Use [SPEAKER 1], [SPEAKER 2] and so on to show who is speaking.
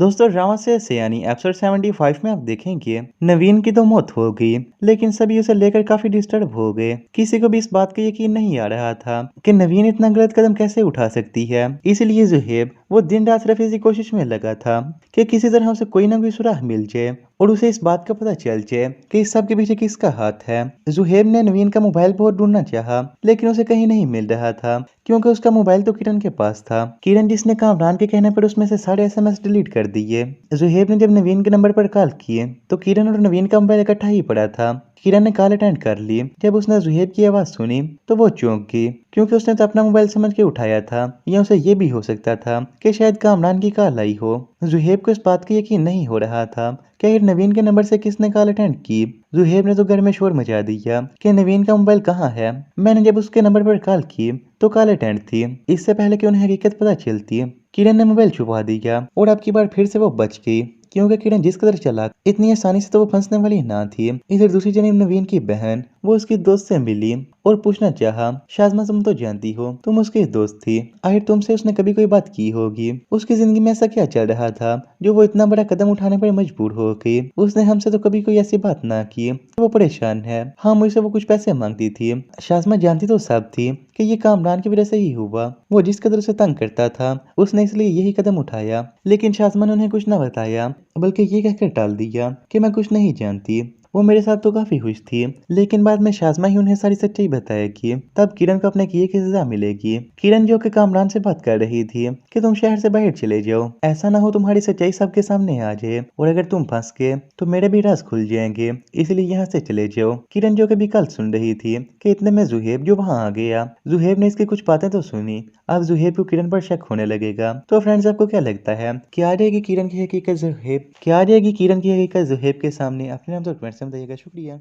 [SPEAKER 1] दोस्तों ड्रामा से यानी एपिसोड 75 में आप देखेंगे नवीन की तो मौत हो गई, लेकिन सभी उसे लेकर काफी डिस्टर्ब हो गए। किसी को भी इस बात का यकीन नहीं आ रहा था कि नवीन इतना गलत कदम कैसे उठा सकती है। इसलिए जुहेब वो दिन रात सिर्फ इसी कोशिश में लगा था कि किसी तरह उसे कोई ना कोई सुराग मिल जाए और उसे इस बात का पता चल जाए कि इस सब के पीछे किसका हाथ है। जुहेब ने नवीन का मोबाइल बहुत ढूंढना चाहा, लेकिन उसे कहीं नहीं मिल रहा था क्योंकि उसका मोबाइल तो किरण के पास था। किरण जिसने कामरान के कहने पर उसमें से सारे एसएमएस डिलीट कर दिए। जुहेब ने जब नवीन के नंबर पर कॉल किए तो किरण और नवीन का मोबाइल इकट्ठा ही पड़ा था। किरण ने कॉल अटेंड कर ली। जब उसने जुहेब की आवाज सुनी तो वो चौंक गई, क्योंकि उसने तो अपना मोबाइल समझ के उठाया था, या उसे ये भी हो सकता था कि शायद कामरान की कॉल आई हो। जुहेब को इस बात का यकीन नहीं हो रहा था कि आखिर नवीन के नंबर से किसने कॉल अटेंड की। जुहेब ने तो घर में शोर मचा दिया कि नवीन का मोबाइल कहाँ है। मैंने जब उसके नंबर पर कॉल की तो कॉल अटेंड थी। इससे पहले कि उन्हें हकीकत पता चलती, किरण ने मोबाइल छुपा दिया और अब की बार फिर से वो बच गई, क्योंकि किरण जिस कदर चालाक, इतनी आसानी से तो वो फंसने वाली ना थी। इधर दूसरी जनी नवीन की बहन वो उसकी दोस्त से मिली और पूछना चाहा, शाज़मा तुम तो जानती हो तुम उसकी दोस्त थी, आखिर तुमसे उसने कभी कोई बात की होगी। उसकी जिंदगी में ऐसा क्या चल रहा था जो वो इतना बड़ा कदम उठाने पर मजबूर हो गई। उसने हमसे तो कभी कोई ऐसी बात ना की। वो परेशान है। हाँ, मुझसे वो कुछ पैसे मांगती थी। शाज़मा जानती तो सब थी कि ये कामरान की वजह से ही हुआ। वो जिस कदर उसे तंग करता था उसने इसलिए यही कदम उठाया, लेकिन शाज़मा ने उन्हें कुछ न बताया, बल्कि ये कहकर टाल दिया कि मैं कुछ नहीं जानती। वो मेरे साथ तो काफी खुश थी, लेकिन बाद में शाज़मा ही उन्हें सारी सच्चाई बताएगी। तब किरण को अपने किए की सजा मिलेगी। किरण जो कि कामरान से बात कर रही थी कि तुम शहर से बाहर चले जाओ, ऐसा ना हो तुम्हारी सच्चाई सबके सामने आ जाए और अगर तुम फंस गए तो मेरे भी राज खुल जाएंगे, इसलिए यहाँ से चले जाओ। किरण जो कभी कल सुन रही थी कि इतने में जुहेब जो वहाँ आ गया। जुहेब ने इसकी कुछ बातें तो सुनी। अब जुहेब को किरण पर शक होने लगेगा। तो फ्रेंड्स, आपको क्या लगता है कि आ जाएगी किरण की हकीकत जुहेब के सामने? अपने नाम तो कमेंट्स में बताइएगा। शुक्रिया।